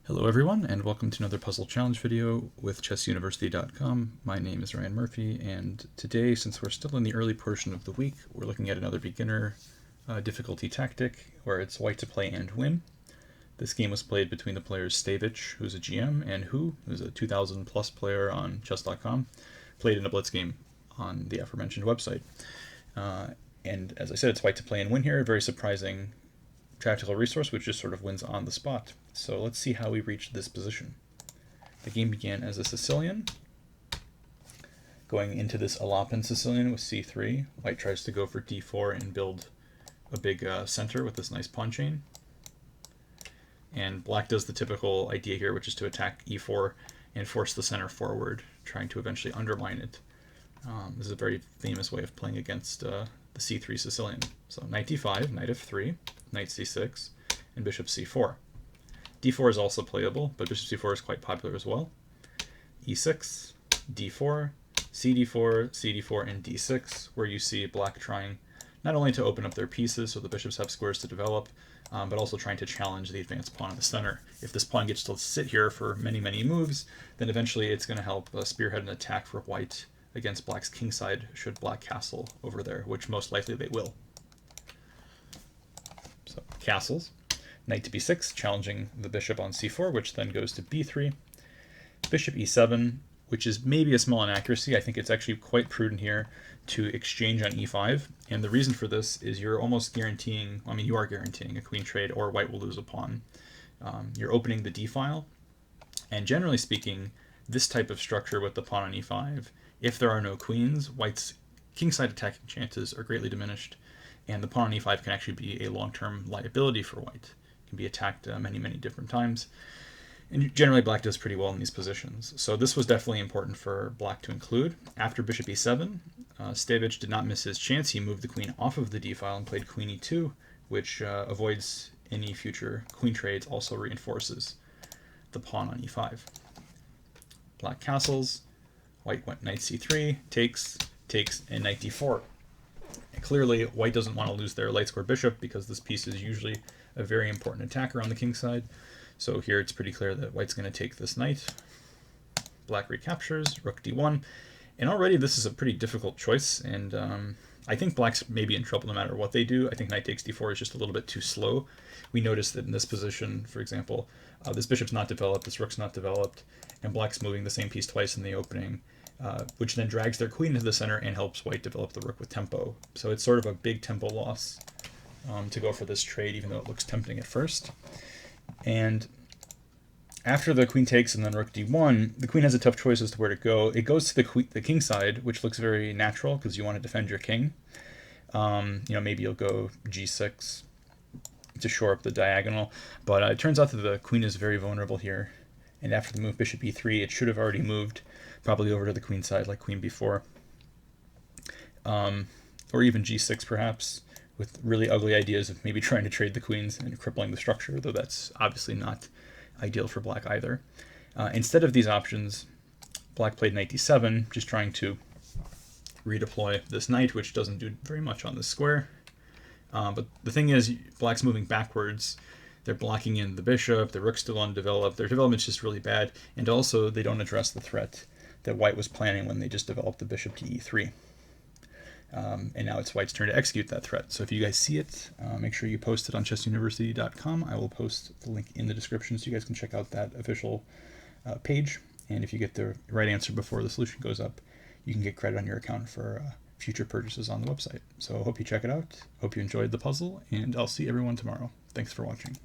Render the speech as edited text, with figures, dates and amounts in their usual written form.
Hello everyone, and welcome to another puzzle challenge video with chessuniversity.com. My name is Ryan Murphy, and today, since we're still in the early portion of the week, we're looking at another beginner difficulty tactic where it's white to play and win. This game was played between the players Stavich, who's a GM, and Hu, who's a 2000 plus player on chess.com, played in a blitz game on the aforementioned website. And as I said, it's white to play and win here, a very surprising tactical resource which just sort of wins on the spot. So let's see how we reached this position. The game began as a Sicilian. Going into this Alapin Sicilian with c3, white tries to go for d4 and build a big center with this nice pawn chain. And black does the typical idea here, which is to attack e4 and force the center forward, trying to eventually undermine it. This is a very famous way of playing against the c3 Sicilian. So knight d5, knight f3, knight c6, and bishop c4. d4 is also playable, but bishop c4 is quite popular as well. e6, d4, cd4, cd4, and d6, where you see black trying not only to open up their pieces so the bishops have squares to develop, but also trying to challenge the advanced pawn in the center. If this pawn gets to sit here for many, many moves, then eventually it's going to help spearhead an attack for white against black's kingside should black castle over there, which most likely they will. So castles. Knight to b6, challenging the bishop on c4, which then goes to b3. Bishop e7, which is maybe a small inaccuracy. I think it's actually quite prudent here to exchange on e5. And the reason for this is you're almost guaranteeing, I mean, you are guaranteeing a queen trade or white will lose a pawn. You're opening the d file. And generally speaking, this type of structure with the pawn on e5, if there are no queens, white's kingside attacking chances are greatly diminished. And the pawn on e5 can actually be a long-term liability for white. It can be attacked many, many different times. And generally black does pretty well in these positions. So this was definitely important for black to include. After bishop e7, Stavich did not miss his chance. He moved the queen off of the d file and played queen e2, which avoids any future queen trades, also reinforces the pawn on e5. Black castles. White went knight c3, takes, and knight d4. And clearly, white doesn't want to lose their light square bishop because this piece is usually a very important attacker on the king side. So here it's pretty clear that white's going to take this knight. Black recaptures, rook d1. And already this is a pretty difficult choice, and I think black's maybe in trouble no matter what they do. I think knight takes d4 is just a little bit too slow. We notice that in this position, for example, this bishop's not developed, this rook's not developed, and black's moving the same piece twice in the opening, which then drags their queen into the center and helps white develop the rook with tempo. So it's sort of a big tempo loss to go for this trade, even though it looks tempting at first. And after the queen takes and then rook d1, the queen has a tough choice as to where to go. It goes to the king side, which looks very natural because you want to defend your king. Maybe you'll go g6 to shore up the diagonal, but it turns out that the queen is very vulnerable here. And after the move bishop e3, it should have already moved probably over to the queen side like queen b4. Or even g6 perhaps, with really ugly ideas of maybe trying to trade the queens and crippling the structure, though that's obviously not ideal for black either. Instead of these options, black played knight d7, just trying to redeploy this knight, which doesn't do very much on this square. But the thing is, black's moving backwards. They're blocking in the bishop, the rook's still undeveloped, their development's just really bad, and also they don't address the threat that white was planning when they just developed the bishop to e3. And now it's white's turn to execute that threat. So if you guys see it, make sure you post it on chessuniversity.com. I will post the link in the description so you guys can check out that official page. And if you get the right answer before the solution goes up, you can get credit on your account for future purchases on the website. So I hope you check it out. Hope you enjoyed the puzzle, and I'll see everyone tomorrow. Thanks for watching.